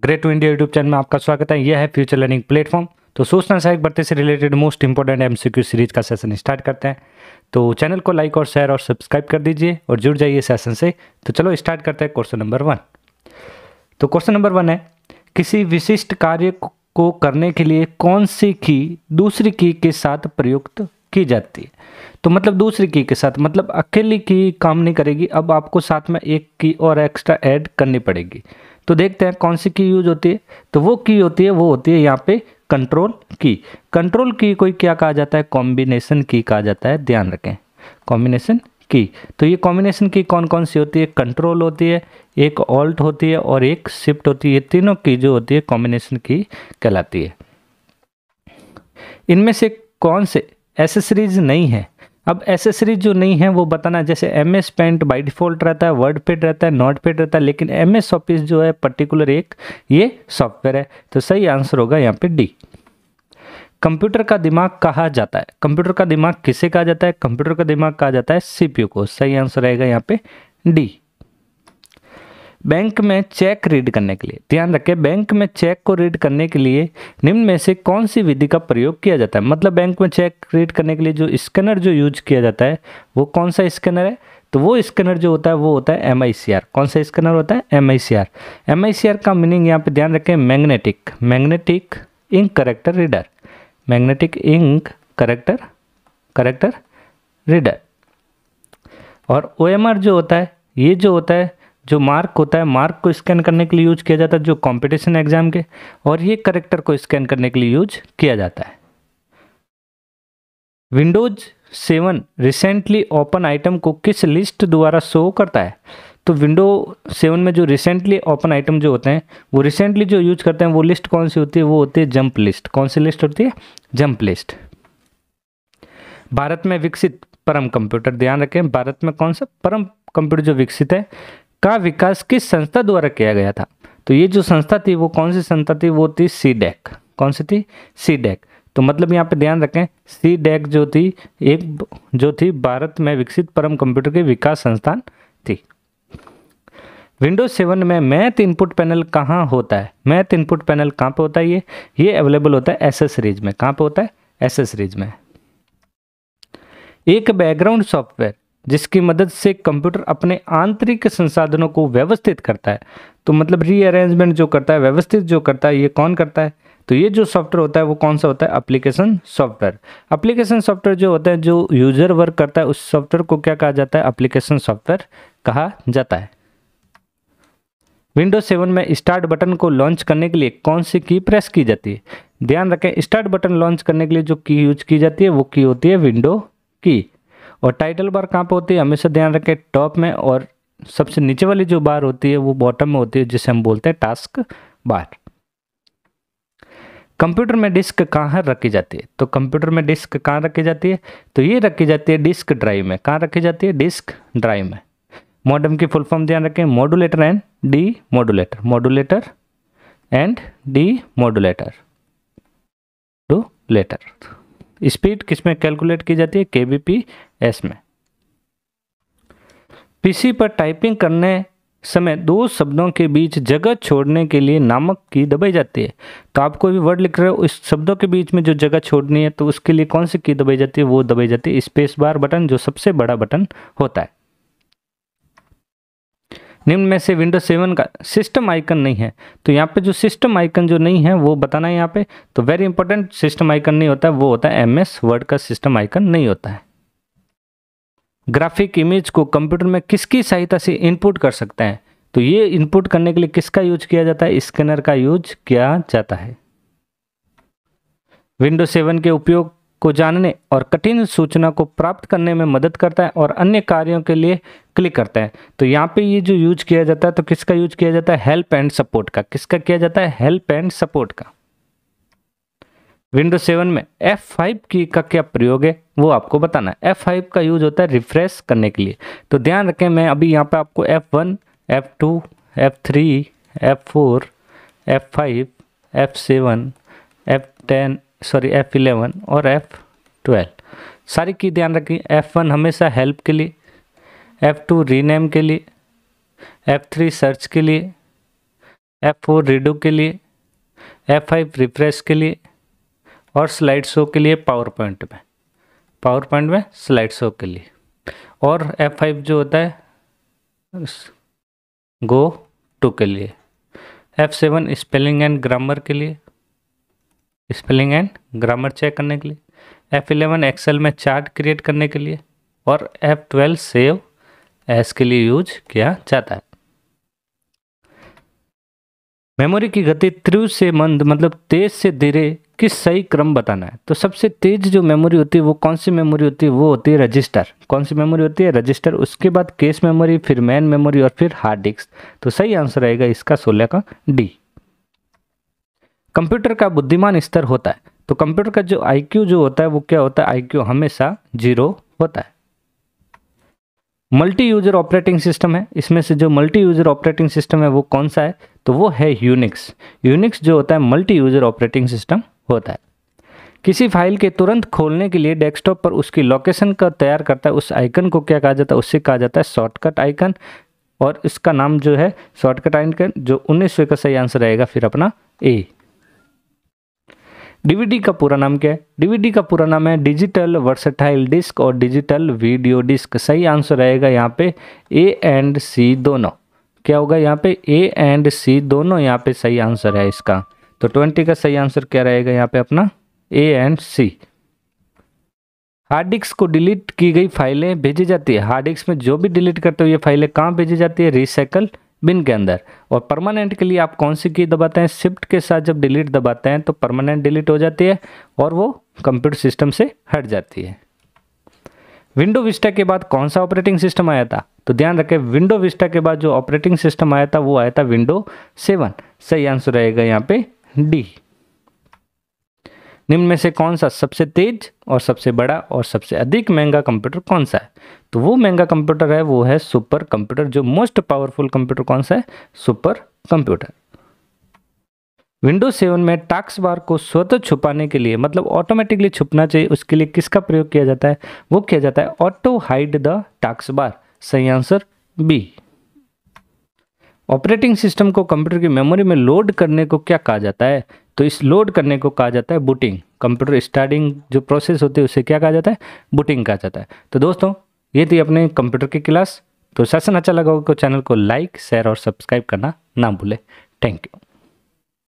Great to India YouTube channel में आपका स्वागत है। यह है फ्यूचर लर्निंग प्लेटफॉर्म। तो सूचना सहायक भर्ती से related most important MCQ series का सेशन स्टार्ट करते हैं। तो चैनल को लाइक और शेयर और सब्सक्राइब कर दीजिए और जुड़ जाइए सेशन से। तो चलो स्टार्ट करते हैं क्वेश्चन नंबर 1। तो क्वेश्चन नंबर 1 है, किसी विशिष्ट कार्य को करने के लिए कौन सी की दूसरी की के साथ प्रयुक्त की जाती है। तो मतलब दूसरी की के साथ मतलब अकेली की काम नहीं करेगी, अब आपको साथ में एक की और एक्स्ट्रा ऐड करनी पड़ेगी। तो देखते हैं कौन सी की यूज होती है। तो वो की होती है, वो होती है यहाँ पे कंट्रोल की। कंट्रोल की कोई क्या कहा जाता है, कॉम्बिनेशन की कहा जाता है। ध्यान रखें, कॉम्बिनेशन की। तो ये कॉम्बिनेशन की कौन कौन सी होती है, कंट्रोल होती है, एक ऑल्ट होती है और एक शिफ्ट होती है। ये तीनों की जो होती है कॉम्बिनेशन की कहलाती है। इनमें से कौन से एसेसरीज नहीं है। अब एसेसरीज जो नहीं है वो बताना, जैसे MS पेंट बाय डिफॉल्ट रहता है, वर्ड पैड रहता है, नोट पैड रहता है, लेकिन MS ऑफिस जो है पर्टिकुलर एक ये सॉफ्टवेयर है। तो सही आंसर होगा यहाँ पे डी। कंप्यूटर का दिमाग कहा जाता है। कंप्यूटर का दिमाग किसे कहा जाता है, कंप्यूटर का दिमाग कहा जाता है CPU को। सही आंसर रहेगा यहाँ पे डी। बैंक में चेक रीड करने के लिए, ध्यान रखें, बैंक में चेक को रीड करने के लिए निम्न में से कौन सी विधि का प्रयोग किया जाता है। मतलब बैंक में चेक रीड करने के लिए जो स्कैनर जो यूज किया जाता है वो कौन सा स्कैनर है। तो वो स्कैनर जो होता है वो होता है MICR। कौन सा स्कैनर होता है, MICR। MICR का मीनिंग यहाँ पे ध्यान रखें, magnetic ink character reader. Magnetic ink character reader. और OMR जो होता है, ये जो होता है जो मार्क होता है, मार्क को स्कैन करने के लिए यूज किया जाता है जो कंपटीशन एग्जाम के, और ये करेक्टर को स्कैन करने के लिए यूज किया जाता है। विंडोज 7 रिसेंटली ओपन आइटम को किस लिस्ट द्वारा शो करता है। तो विंडो 7 में जो रिसेंटली ओपन आइटम जो होते हैं वो रिसेंटली जो यूज करते हैं वो लिस्ट कौन सी होती है, वो होती है जंप लिस्ट। कौन सी लिस्ट होती है, जंप लिस्ट। भारत में विकसित परम कंप्यूटर, ध्यान रखें, भारत में कौन सा परम कंप्यूटर जो विकसित है का विकास किस संस्था द्वारा किया गया था। तो ये जो संस्था थी वो कौन सी संस्था थी, वो थी CDAC। कौन सी थी, CDAC। तो मतलब यहाँ पे ध्यान रखें, CDAC जो थी एक जो थी भारत में विकसित परम कंप्यूटर के विकास संस्थान थी। विंडोज 7 में मैथ इनपुट पैनल कहाँ होता है। मैथ इनपुट पैनल कहाँ पे होता है, ये अवेलेबल होता है एसेसरीज में। कहाँ पे होता है, एसेसरीज में। एक बैकग्राउंड सॉफ्टवेयर जिसकी मदद से कंप्यूटर अपने आंतरिक संसाधनों को व्यवस्थित करता है। तो मतलब रीअरेंजमेंट जो करता है, व्यवस्थित जो करता है, ये कौन करता है। तो ये जो सॉफ्टवेयर होता है वो कौन सा होता है, एप्लीकेशन सॉफ्टवेयर। एप्लीकेशन सॉफ्टवेयर जो होता है जो यूजर वर्क करता है उस सॉफ्टवेयर को क्या कहा जाता है, एप्लीकेशन सॉफ्टवेयर कहा जाता है। विंडोज 7 में स्टार्ट बटन को लॉन्च करने के लिए कौन सी की प्रेस की जाती है। ध्यान रखें, स्टार्ट बटन लॉन्च करने के लिए जो की यूज की जाती है वो की होती है विंडो की। और टाइटल बार कहाँ पे होती है, हमेशा ध्यान रखें टॉप में, और सबसे नीचे वाली जो बार होती है वो बॉटम में होती है, जिसे हम बोलते हैं टास्क बार। कंप्यूटर में डिस्क कहाँ रखी जाती है। तो कंप्यूटर में डिस्क कहाँ रखी जाती है, तो ये रखी जाती है डिस्क ड्राइव में। कहाँ रखी जाती है, डिस्क ड्राइव में। मॉडेम की फुल फॉर्म ध्यान रखें, modulator and D modulator, modulator and D modulator. Speed किस में कैलकुलेट की जाती है, KBPS में। PC पर टाइपिंग करने समय दो शब्दों के बीच जगह छोड़ने के लिए नामक की दबाई जाती है। तो आप कोई भी वर्ड लिख रहे हो, इस शब्दों के बीच में जो जगह छोड़नी है तो उसके लिए कौन सी की दबाई जाती है, वो दबाई जाती है स्पेस बार बटन, जो सबसे बड़ा बटन होता है। निम्न में से विंडोज 7 का सिस्टम आइकन नहीं है। तो यहाँ पे जो सिस्टम आइकन जो नहीं है वो बताना है यहाँ पे। तो वेरी इंपॉर्टेंट, सिस्टम आइकन नहीं होता है, वो होता है MS वर्ड का सिस्टम आइकन नहीं होता है। ग्राफिक इमेज को कंप्यूटर में किसकी सहायता से इनपुट कर सकते हैं। तो ये इनपुट करने के लिए किसका यूज किया जाता है, स्कैनर का यूज किया जाता है। विंडोज 7 के उपयोग को जानने और कठिन सूचना को प्राप्त करने में मदद करता है और अन्य कार्यों के लिए क्लिक करता है। तो यहाँ पे ये जो यूज किया जाता है तो किसका यूज किया जाता है, हेल्प एंड सपोर्ट का। किसका किया जाता है, हेल्प एंड सपोर्ट का। विंडोज 7 में F5 की का क्या प्रयोग है वो आपको बताना है। F5 का यूज होता है रिफ्रेश करने के लिए। तो ध्यान रखें, मैं अभी यहाँ पे आपको F1, F2, F3, F4, F5, F7, F11 और F12 सारी की ध्यान रखिए। F1 हमेशा हेल्प के लिए, F2 रीनेम के लिए, F3 सर्च के लिए, F4 रीडो के लिए, F5 रिफ्रेश के लिए और स्लाइड शो के लिए पावर पॉइंट में स्लाइड शो के लिए। और F5 जो होता है गो टू के लिए, F7 स्पेलिंग एंड ग्रामर के लिए, स्पेलिंग एंड ग्रामर चेक करने के लिए, F11 एक्सेल में चार्ट क्रिएट करने के लिए और F12 सेव एज के लिए यूज किया जाता है। मेमोरी की गति तीव्र से मंद मतलब तेज से धीरे किस सही क्रम बताना है। तो सबसे तेज जो मेमोरी होती है वो कौन सी मेमोरी होती है, वो होती है रजिस्टर। कौन सी मेमोरी होती है, रजिस्टर। उसके बाद कैश मेमोरी, फिर मेन मेमोरी और फिर हार्ड डिस्क। तो सही आंसर रहेगा इसका 16 का डी। कंप्यूटर का बुद्धिमान स्तर होता है, तो कंप्यूटर का जो IQ जो होता है वो क्या होता है, IQ हमेशा 0 होता है। मल्टी यूजर ऑपरेटिंग सिस्टम है, इसमें से जो मल्टी यूजर ऑपरेटिंग सिस्टम है वो कौन सा है, तो वो है यूनिक्स। यूनिक्स जो होता है मल्टी यूजर ऑपरेटिंग सिस्टम होता है। किसी फाइल के तुरंत खोलने के लिए डेस्कटॉप पर उसकी लोकेशन का तैयार करता है, उस आइकन को क्या कहा जाता है, उससे कहा जाता है शॉर्टकट आइकन। और इसका नाम जो है शॉर्टकट आइकन, जो 1900 का सही आंसर रहेगा फिर अपना ए। डीवीडी का पूरा नाम क्या है, डीवीडी का पूरा नाम है डिजिटल वर्सेटाइल डिस्क और डिजिटल वीडियो डिस्क। सही आंसर रहेगा यहाँ पे ए एंड सी दोनों। क्या होगा यहाँ पे, ए एंड सी दोनों यहाँ पे सही आंसर है इसका। तो 20 का सही आंसर क्या रहेगा यहाँ पे अपना A and C. Hard disk को डिलीट की गई फाइलें भेजी जाती है, हार्ड डिस्क में जो भी डिलीट करते हो ये फाइलें कहाँ भेजी जाती है, रिसाइकल बिन के अंदर। और परमानेंट के लिए आप कौन सी की दबाते हैं, शिफ्ट के साथ जब डिलीट दबाते हैं तो परमानेंट डिलीट हो जाती है और वो कंप्यूटर सिस्टम से हट जाती है। विंडो विस्टा के बाद कौन सा ऑपरेटिंग सिस्टम आया था, तो ध्यान रखें विंडो विस्टा के बाद जो ऑपरेटिंग सिस्टम आया था वो आया था विंडो 7। सही आंसर रहेगा यहाँ पे डी। निम्न में से कौन सा सबसे तेज और सबसे बड़ा और सबसे अधिक महंगा कंप्यूटर कौन सा है, तो वो महंगा कंप्यूटर है वो है सुपर कंप्यूटर। जो मोस्ट पावरफुल कंप्यूटर कौन सा है, सुपर कंप्यूटर। विंडोज 7 में टास्क बार को स्वतः छुपाने के लिए मतलब ऑटोमेटिकली छुपना चाहिए, उसके लिए किसका प्रयोग किया जाता है, वो किया जाता है auto hide the task bar. सही आंसर बी। ऑपरेटिंग सिस्टम को कंप्यूटर की मेमोरी में लोड करने को क्या कहा जाता है, तो इस लोड करने को कहा जाता है बूटिंग। कंप्यूटर स्टार्टिंग जो प्रोसेस होती है उसे क्या कहा जाता है, बूटिंग कहा जाता है। तो दोस्तों ये थी अपने कंप्यूटर की क्लास। तो सेशन अच्छा लगा हो तो चैनल को लाइक, शेयर और सब्सक्राइब करना ना भूले। Thank you.